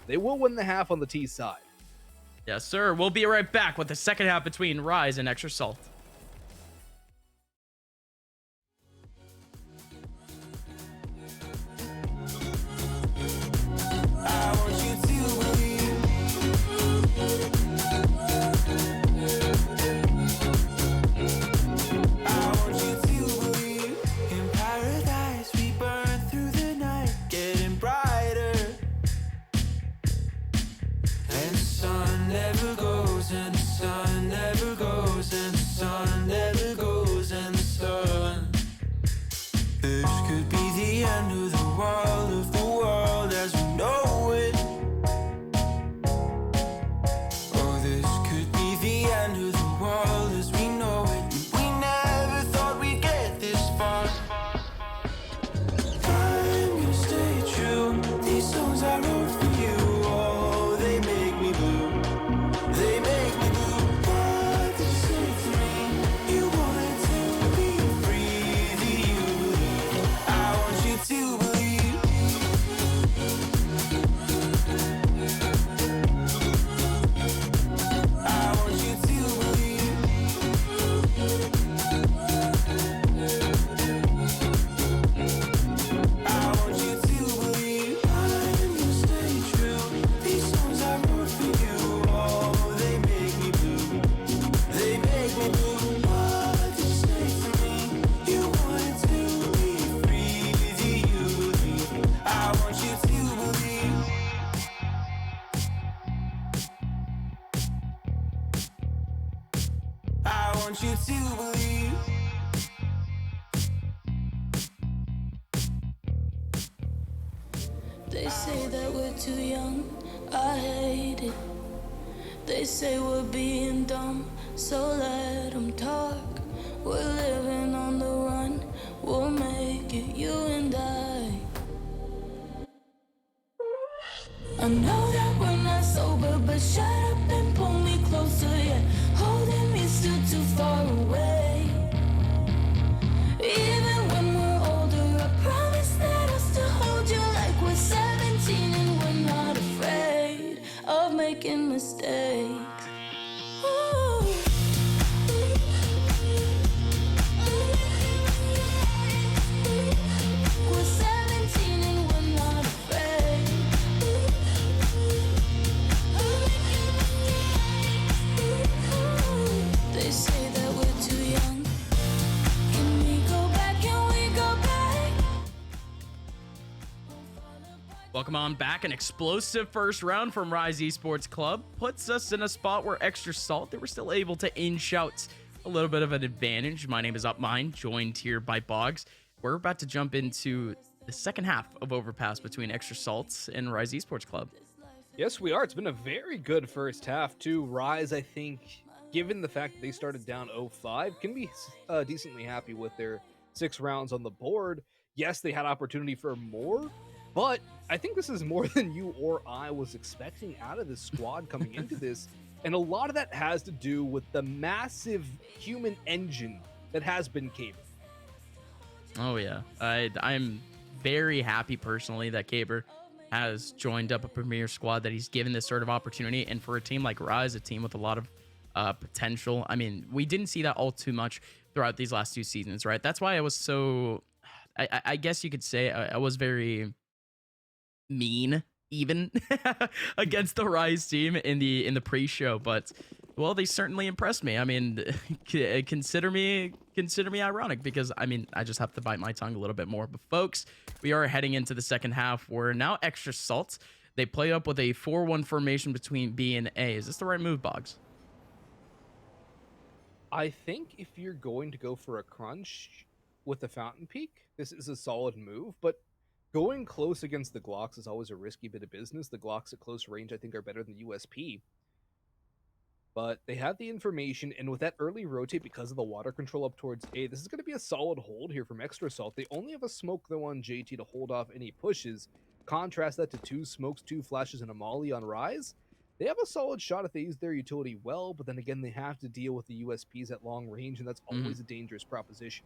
[SPEAKER 2] They will win the half on the T side.
[SPEAKER 1] Yes, sir. We'll be right back with the second half between Rise and Extra Salt.
[SPEAKER 3] They say that we're too young, I hate it. They say we're being dumb, so let them talk. We're living on the run, we'll make it, you and I. I know that we're not sober, but shut up and pull me closer, yeah. Holding me still too far away. Even when we're older, I promise that I'll still hold you like we're 17 and we're not afraid of making mistakes. Ooh. We're 17 and
[SPEAKER 1] welcome on back. An explosive first round from Rise Esports Club puts us in a spot where Extra Salt, they were still able to inch out a little bit of an advantage. My name is UpMine, joined here by Boggs. We're about to jump into the second half of Overpass between Extra Salt and Rise Esports Club.
[SPEAKER 2] Yes, we are. It's been a very good first half, too. Rise, I think, given the fact that they started down 0-5, can be decently happy with their 6 rounds on the board. Yes, they had opportunity for more, but I think this is more than you or I was expecting out of this squad coming into this. And a lot of that has to do with the massive human engine that has been Caber.
[SPEAKER 1] Oh, yeah. I'm very happy personally that Caber has joined up a premier squad, that he's given this sort of opportunity. And for a team like Rise, a team with a lot of potential, I mean, we didn't see that all too much throughout these last 2 seasons, right? That's why I was so, I guess you could say I was very mean even against the Rise team in the pre-show, but well, they certainly impressed me. I mean, consider me ironic, because I mean, I just have to bite my tongue a little bit more. But folks, we are heading into the second half where now Extra Salt, they play up with a 4-1 formation between B and A. Is this the right move, Boggs?
[SPEAKER 2] I think if you're going to go for a crunch with the Fountain Peak, this is a solid move, but going close against the Glocks is always a risky bit of business. The Glocks at close range, I think, are better than the USP. But they have the information, and with that early rotate, because of the water control up towards A, this is going to be a solid hold here from Extra Salt. They only have a smoke, though, on JT to hold off any pushes. Contrast that to 2 smokes, 2 flashes, and a molly on Rise. They have a solid shot if they use their utility well, but then again, they have to deal with the USPs at long range, and that's always a dangerous proposition.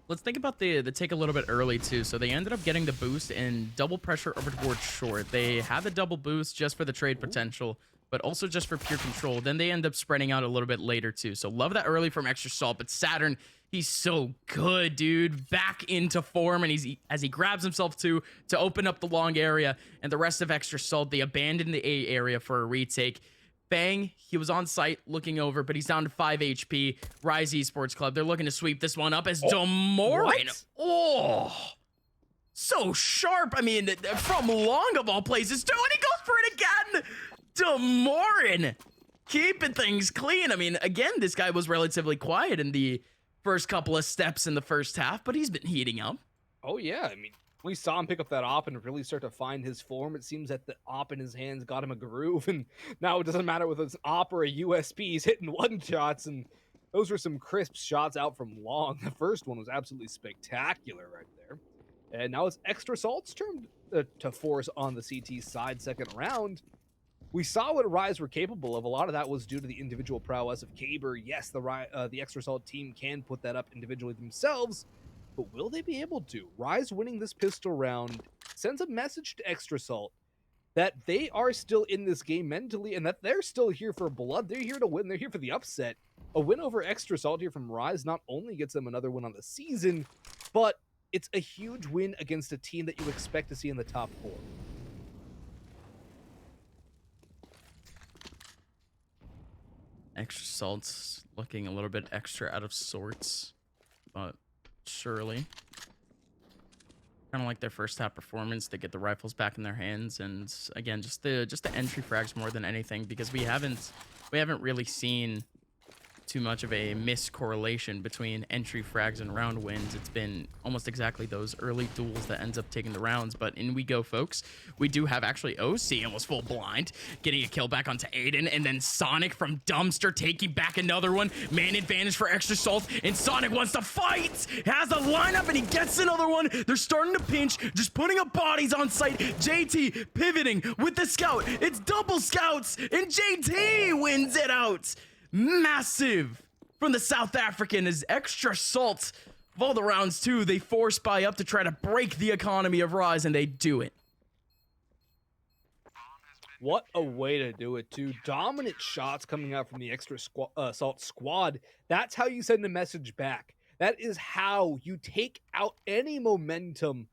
[SPEAKER 1] Let's think about the take a little bit early, too. So they ended up getting the boost and double pressure over towards short. They had the double boost just for the trade potential, but also just for pure control. Then they end up spreading out a little bit later, too. So love that early from Extra Salt. But Saturn, he's so good, dude. Back into form, and as he grabs himself, too, to open up the long area. And the rest of Extra Salt, they abandoned the A area for a retake. Bang, he was on site looking over, but he's down to 5 HP. Rise Esports Club, they're looking to sweep this one up as Demorin. Oh, so sharp. I mean, from long of all places, too, and he goes for it again. Demorin keeping things clean. I mean, again, this guy was relatively quiet in the first couple of steps in the first half, but he's been heating up.
[SPEAKER 2] Oh, yeah. I mean, we saw him pick up that op and really start to find his form. It seems that the op in his hands got him a groove, and now it doesn't matter whether it's an op or a USP. He's hitting one shots, and those were some crisp shots out from long. The first one was absolutely spectacular right there. And now it's Extra Salt's turn to force on the CT side second round. We saw what Rise were capable of. A lot of that was due to the individual prowess of Caber. Yes, the Extra Salt team can put that up individually themselves, but will they be able to? Rise winning this pistol round sends a message to Extra Salt that they are still in this game mentally, and that they're still here for blood. They're here to win. They're here for the upset. A win over Extra Salt here from Rise not only gets them another win on the season, but it's a huge win against a team that you expect to see in the top 4.
[SPEAKER 1] Extra Salt's looking a little bit extra out of sorts, but surely. Kind of like their first half performance, they get the rifles back in their hands, and again, just the entry frags more than anything, because we haven't really seen too much of a miscorrelation between entry frags and round wins. It's been almost exactly those early duels that ends up taking the rounds. But in we go, folks. We do have actually OC almost full blind, getting a kill back onto Aiden, and then Sonic from Dumpster taking back another one. Man advantage for Extra Salt, and Sonic wants to fight, has a lineup, and he gets another one. They're starting to pinch, just putting up bodies on site. JT pivoting with the scout. It's double scouts, and JT wins it out. Massive from the South African as Extra Salt of all the rounds too. They force buy up to try to break the economy of Rise, and they do it.
[SPEAKER 2] What a way to do it, too. Dominant shots coming out from the Extra Salt squad. That's how you send a message back. That is how you take out any momentum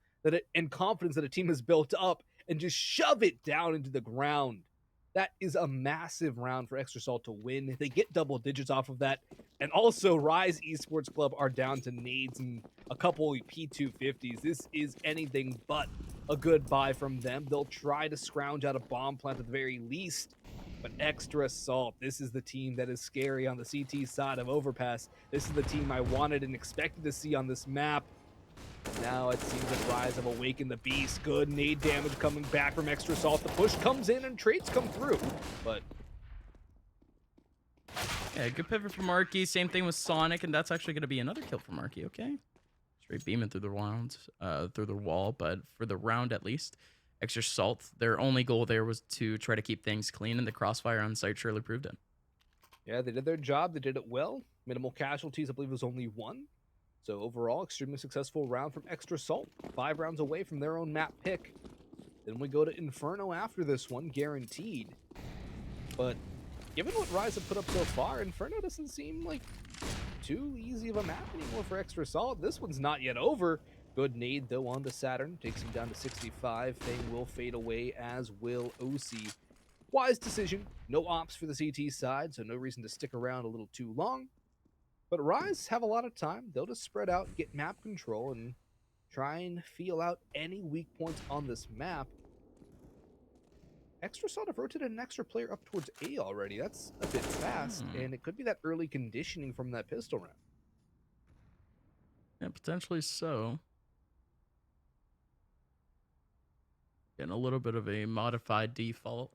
[SPEAKER 2] and confidence that a team has built up and just shove it down into the ground. That is a massive round for Extra Salt to win. They get double digits off of that. And also, Rise Esports Club are down to nades and a couple P250s. This is anything but a good buy from them. They'll try to scrounge out a bomb plant at the very least. But Extra Assault, this is the team that is scary on the CT side of Overpass. This is the team I wanted and expected to see on this map. Now it seems that Rise have awakened the beast. Good nade damage coming back from Extra Assault. The push comes in and trades come through. But
[SPEAKER 1] yeah, good pivot from Marky. Same thing with Sonic, and that's actually going to be another kill for Marky. Okay, straight beaming through the through the wall, but for the round at least, Extra Salt. Their only goal there was to try to keep things clean, and the crossfire on site surely proved it.
[SPEAKER 2] yeah, they did their job. They did it well. Minimal casualties. I believe it was only one. So overall, extremely successful round from Extra Salt. 5 rounds away from their own map pick. Then we go to Inferno after this one, guaranteed. But given what Rise have put up so far, Inferno doesn't seem like too easy of a map anymore for Extra Salt. This one's not yet over. Good nade, though, on the Saturn. Takes him down to 65. Fang will fade away, as will OC. Wise decision. No ops for the CT side, so no reason to stick around a little too long. But Rise have a lot of time. They'll just spread out, get map control, and try and feel out any weak points on this map. Extra Salt have rotated an extra player up towards A already. That's a bit fast, and it could be that early conditioning from that pistol round.
[SPEAKER 1] Yeah, potentially so. Getting a little bit of a modified default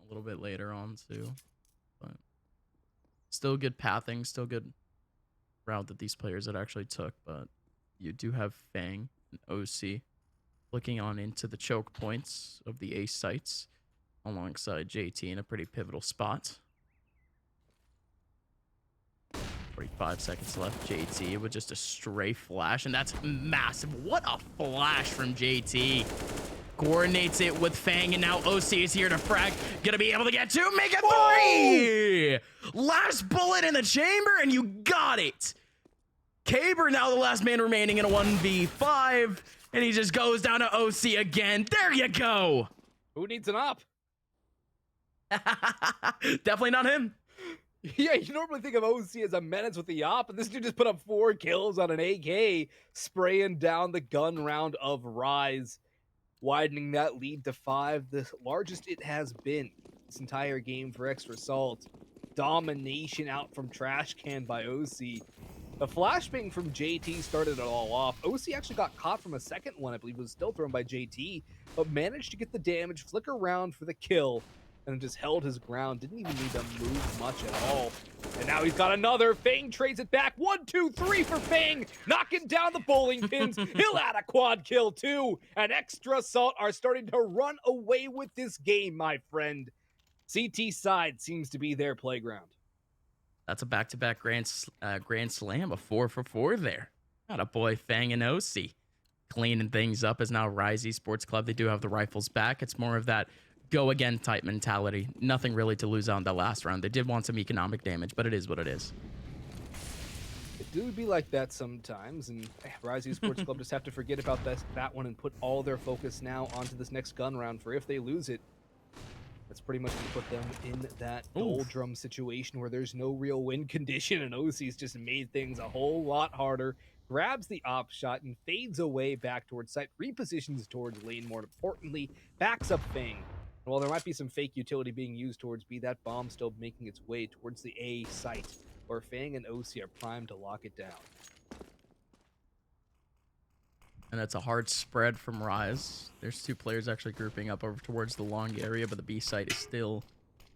[SPEAKER 1] a little bit later on too, but still good pathing, still good route that these players had actually took. But you do have Fang and OC looking on into the choke points of the A sites alongside JT in a pretty pivotal spot. 45 seconds left. JT with just a stray flash, and that's massive. What a flash from JT. Coordinates it with Fang, and now OC is here to frag. Gonna be able to get 2, make it 3! Last bullet in the chamber, and you got it. Caber now the last man remaining in a 1v5, and he just goes down to OC again. There you go.
[SPEAKER 2] Who needs an op?
[SPEAKER 1] Definitely not him.
[SPEAKER 2] Yeah, you normally think of OC as a menace with the op, and this dude just put up 4 kills on an AK, spraying down the gun round of Rise, widening that lead to 5, the largest it has been this entire game for Extra Salt. Domination out from Trash Can by OC. The flashbang from JT started it all off. OC actually got caught from a second one, I believe it was still thrown by JT, but managed to get the damage, flick around for the kill, and just held his ground. Didn't even need to move much at all. And now he's got another. Fang trades it back. 1, 2, 3 for Fang. Knocking down the bowling pins. He'll add a quad kill too. And Extra Salt are starting to run away with this game, my friend. CT side seems to be their playground.
[SPEAKER 1] That's a back-to-back grand slam, a 4 for 4 there. Got a boy Fang and OC cleaning things up as now Rise Esports Club. They do have the rifles back. It's more of that go again type mentality. Nothing really to lose on the last round. They did want some economic damage, but it is what it is.
[SPEAKER 2] It do be like that sometimes, and Rise Esports Club just have to forget about that one and put all their focus now onto this next gun round, for if they lose it, that's pretty much going to put them in that doldrum situation where there's no real win condition, and OC's just made things a whole lot harder. Grabs the op shot and fades away back towards site, repositions towards lane, more importantly, backs up Fang. And while there might be some fake utility being used towards B, that bomb still making its way towards the A site, where Fang and OC are primed to lock it down.
[SPEAKER 1] And that's a hard spread from Rise. There's 2 players actually grouping up over towards the long area, but the B site is still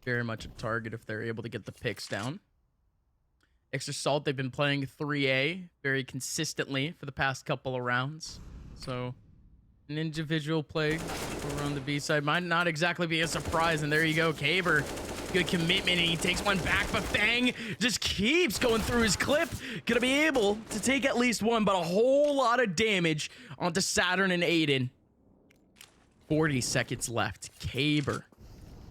[SPEAKER 1] very much a target if they're able to get the picks down. Extra Salt, they've been playing 3A very consistently for the past couple of rounds. So an individual play over on the B side might not exactly be a surprise. And there you go, Caber. Good commitment, and he takes one back, but Fang just keeps going through his clip. Gonna be able to take at least one, but a whole lot of damage onto Saturn and Aiden. 40 seconds left. Caber,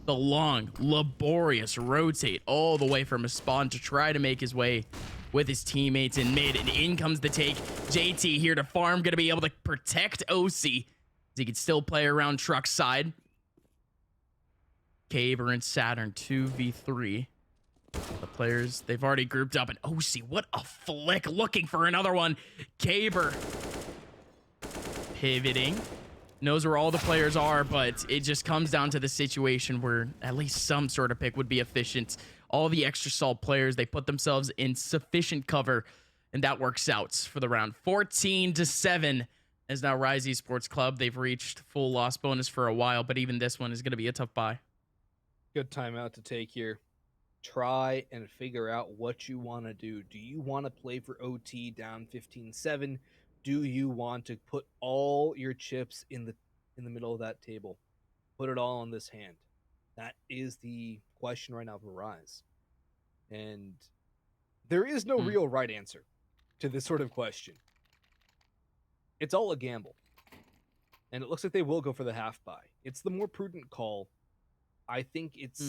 [SPEAKER 1] the long, laborious rotate all the way from his spawn to try to make his way with his teammates in mid, and in comes the take. JT here to farm, gonna be able to protect OC. He can still play around truck side. Caber and Saturn 2v3. The players, they've already grouped up, and OC, what a flick, looking for another one. Caber pivoting, knows where all the players are, but it just comes down to the situation where at least some sort of pick would be efficient. All the extra salt players, they put themselves in sufficient cover, and that works out for the round. 14-7 is now Rise Esports Club. They've reached full loss bonus for a while, but even this one is going to be a tough buy.
[SPEAKER 2] Good timeout to take here. Try and figure out what you want to do. Do you want to play for OT down 15-7? Do you want to put all your chips in the middle of that table? Put it all on this hand. That is the question right now for Rise. And there is no real right answer to this sort of question. It's all a gamble. And it looks like they will go for the half buy. It's the more prudent call. I think it's...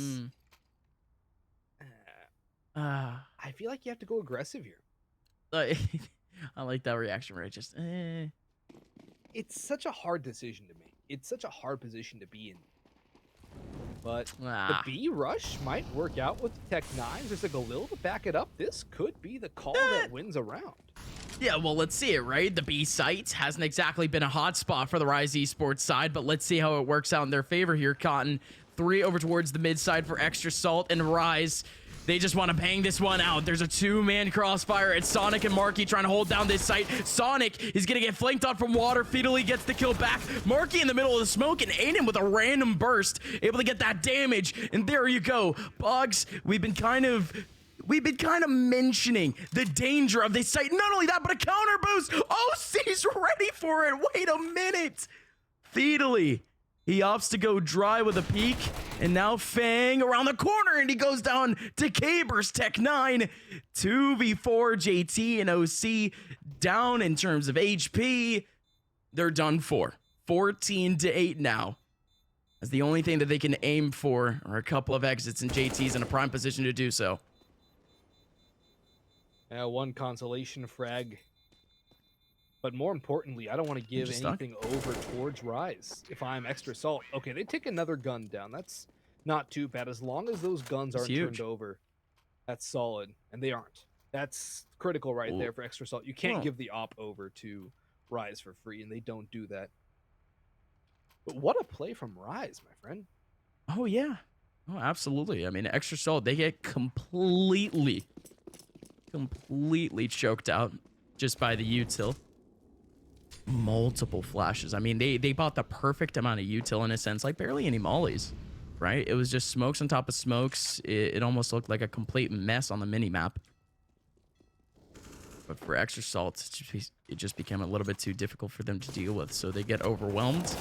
[SPEAKER 2] I feel like you have to go aggressive here.
[SPEAKER 1] I like that reaction where it just...
[SPEAKER 2] It's such a hard decision to make. It's such a hard position to be in. But the B rush might work out with the Tech 9s. There's a Galil to back it up. This could be the call that wins a round.
[SPEAKER 1] Yeah, well, let's see it, right? The B site hasn't exactly been a hot spot for the Rise Esports side, but let's see how it works out in their favor here. Cotton, 3 over towards the mid side for Extra Salt, and Rise, they just want to bang this one out. There's a 2-man crossfire. It's Sonic and Marky trying to hold down this site. Sonic is going to get flanked on from water. Fetally gets the kill back. Marky in the middle of the smoke, and Aiden with a random burst, able to get that damage. And there you go. Boggs, we've been kind of mentioning the danger of this site. Not only that, but a counter boost. OC's ready for it. Wait a minute. Fetally, he opts to go dry with a peek, and now Fang around the corner, and he goes down to Caber's Tech 9. 2v4 JT and OC down in terms of HP. They're done for. 14-8 now. As the only thing that they can aim for are a couple of exits, and JT's in a prime position to do so.
[SPEAKER 2] One consolation frag. But more importantly, I don't want to give anything over towards Rise if I'm Extra Salt. Okay, they take another gun down. That's not too bad. As long as those guns aren't turned over, that's solid. And they aren't. That's critical right there for Extra Salt. You can't give the op over to Rise for free, and they don't do that. But what a play from Rise, my friend.
[SPEAKER 1] Oh, yeah. Oh, absolutely. I mean, Extra Salt, they get completely choked out just by the util. Multiple flashes. I mean, they bought the perfect amount of util in a sense, like barely any mollies, right? It was just smokes on top of smokes. It almost looked like a complete mess on the mini map. But for Extra Salt, it just became a little bit too difficult for them to deal with, so they get overwhelmed.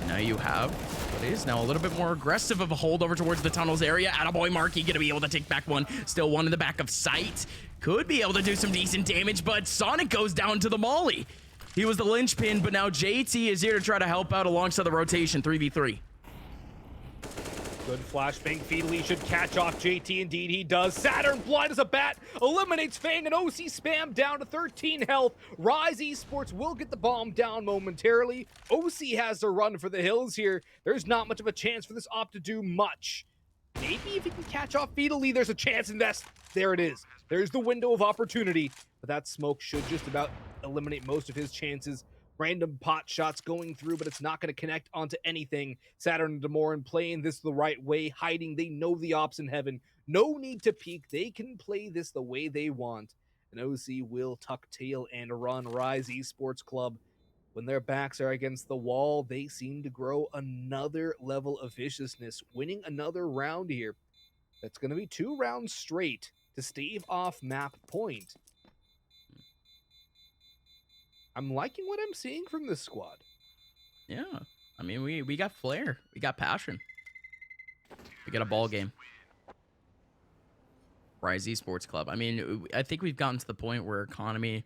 [SPEAKER 1] And now you have what is now a little bit more aggressive of a hold over towards the tunnels area. Attaboy Marky gonna be able to take back one. Still one in the back of sight. Could be able to do some decent damage, but Sonic goes down to the molly. He was the linchpin, but now JT is here to try to help out alongside the rotation. 3v3.
[SPEAKER 2] Good flashbang. Fetally should catch off JT. Indeed, he does. Saturn, blind as a bat, eliminates Fang, and OC Spam down to 13 health. Rise Esports will get the bomb down momentarily. OC has to run for the hills here. There's not much of a chance for this op to do much. Maybe if he can catch off Fetally, there's a chance, and there it is. There's the window of opportunity. But that smoke should just about eliminate most of his chances. Random pot shots going through, but it's not going to connect onto anything. Saturn and Demorin playing this the right way, hiding. They know the ops in heaven. No need to peek. They can play this the way they want. And OC will tuck tail and run. Rise Esports Club, when their backs are against the wall, they seem to grow another level of viciousness, winning another round here. That's going to be 2 rounds straight to stave off map point. I'm liking what I'm seeing from this squad.
[SPEAKER 1] Yeah. I mean, we got flair. We got passion. We got a ball game. Rise Esports Club. I mean, I think we've gotten to the point where economy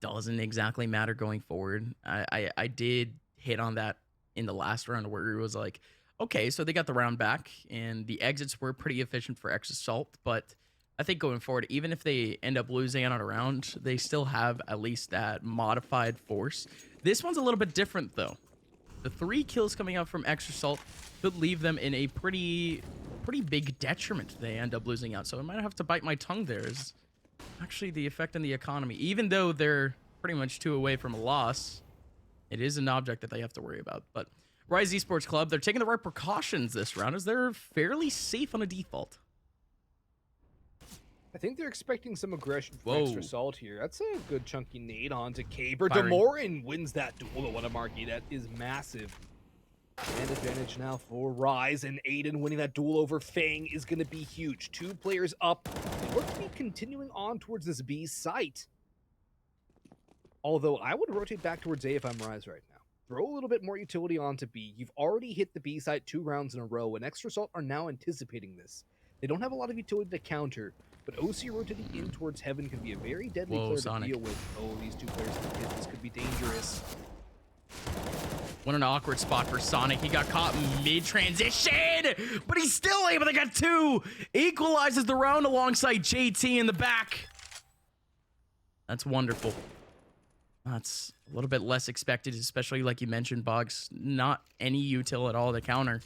[SPEAKER 1] doesn't exactly matter going forward. I did hit on that in the last round where it was like, okay, so they got the round back and the exits were pretty efficient for Extra Salt, but I think going forward, even if they end up losing on a round, they still have at least that modified force. This one's a little bit different, though. The 3 kills coming out from Extra Salt could leave them in a pretty big detriment if they end up losing out. So I might have to bite my tongue there. Is actually the effect on the economy. Even though they're pretty much 2 away from a loss, It is an object that they have to worry about. But Rise Esports Club, they're taking the right precautions this round as they're fairly safe on a default.
[SPEAKER 2] I think they're expecting some aggression from
[SPEAKER 1] Whoa.
[SPEAKER 2] Extra Salt here. That's a good chunky nade onto Caber.
[SPEAKER 1] Firing.
[SPEAKER 2] Demorin wins that duel, but what a marquee. That is massive. And advantage now for Rise, and Aiden winning that duel over Fang is going to be huge. 2 players up. They look to be continuing on towards this B site. Although I would rotate back towards A if I'm Rise right now. Throw a little bit more utility onto B. You've already hit the B site 2 rounds in a row, and Extra Salt are now anticipating this. They don't have a lot of utility to counter, but OC rotating in towards Heaven could be a very deadly player
[SPEAKER 1] Sonic.
[SPEAKER 2] to deal with. Oh, these 2 players have hit. This could be dangerous.
[SPEAKER 1] What an awkward spot for Sonic. He got caught mid-transition, but he's still able to get 2. Equalizes the round alongside JT in the back. That's wonderful. That's a little bit less expected, especially like you mentioned, Bugs. Not any util at all to counter.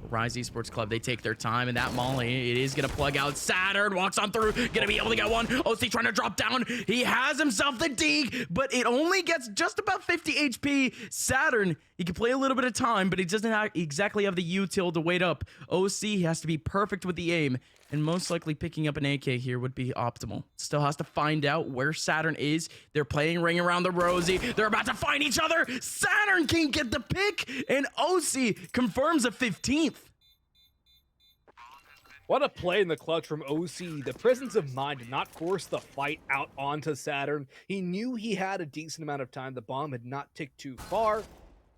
[SPEAKER 1] Rise Esports Club, they take their time, and that molly, it is going to plug out. Saturn walks on through, going to be able to get one. OC trying to drop down. He has himself the deke, but it only gets just about 50 HP. Saturn, he can play a little bit of time, but he doesn't exactly have the util to wait up. OC has to be perfect with the aim, and most likely picking up an AK here would be optimal. Still has to find out where Saturn is. They're playing Ring Around the Rosie. They're about to find each other. Saturn can get the pick, and OC confirms a 15th.
[SPEAKER 2] What a play in the clutch from OC. The presence of mind did not force the fight out onto Saturn. He knew he had a decent amount of time. The bomb had not ticked too far.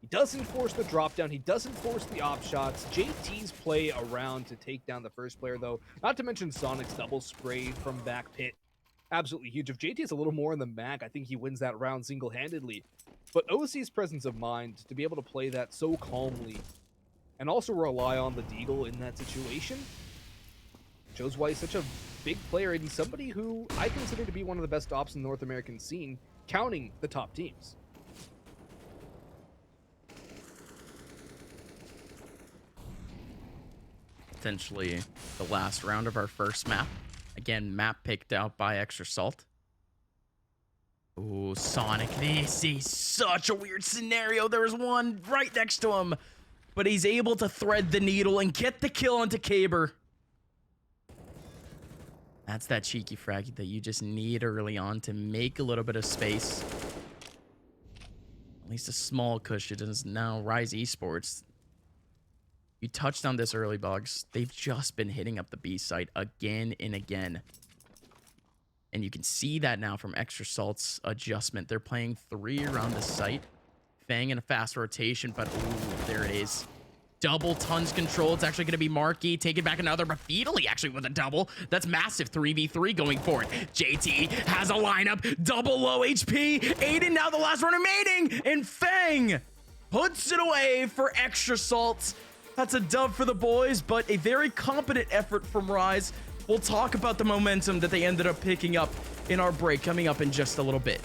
[SPEAKER 2] He doesn't force the drop down. He doesn't force the op shots. JT's play around to take down the first player, though. Not to mention Sonic's double spray from back pit. Absolutely huge. If JT is a little more in the mag, I think he wins that round single-handedly. But OC's presence of mind to be able to play that so calmly and also rely on the deagle in that situation shows why he's such a big player and somebody who I consider to be one of the best ops in the North American scene, counting the top teams.
[SPEAKER 1] Potentially the last round of our first map. Again, map picked out by Extra Salt. Oh, Sonic, this is such a weird scenario. There's one right next to him, but he's able to thread the needle and get the kill onto Caber. That's that cheeky frag that you just need early on to make a little bit of space. At least a small cushion is now Rise Esports. You touched on this early, Bugs. They've just been hitting up the B site again and again. And you can see that now from Extra Salt's adjustment. They're playing 3 around the site. Fang in a fast rotation, but ooh, there it is. Double tons control. It's actually going to be Marky taking back another, but Beedly actually with a double. That's massive 3v3 going for it. JT has a lineup. Double low HP. Aiden now the last one remaining. And Fang puts it away for Extra Salt. That's a dub for the boys, but a very competent effort from Rise. We'll talk about the momentum that they ended up picking up in our break coming up in just a little bit.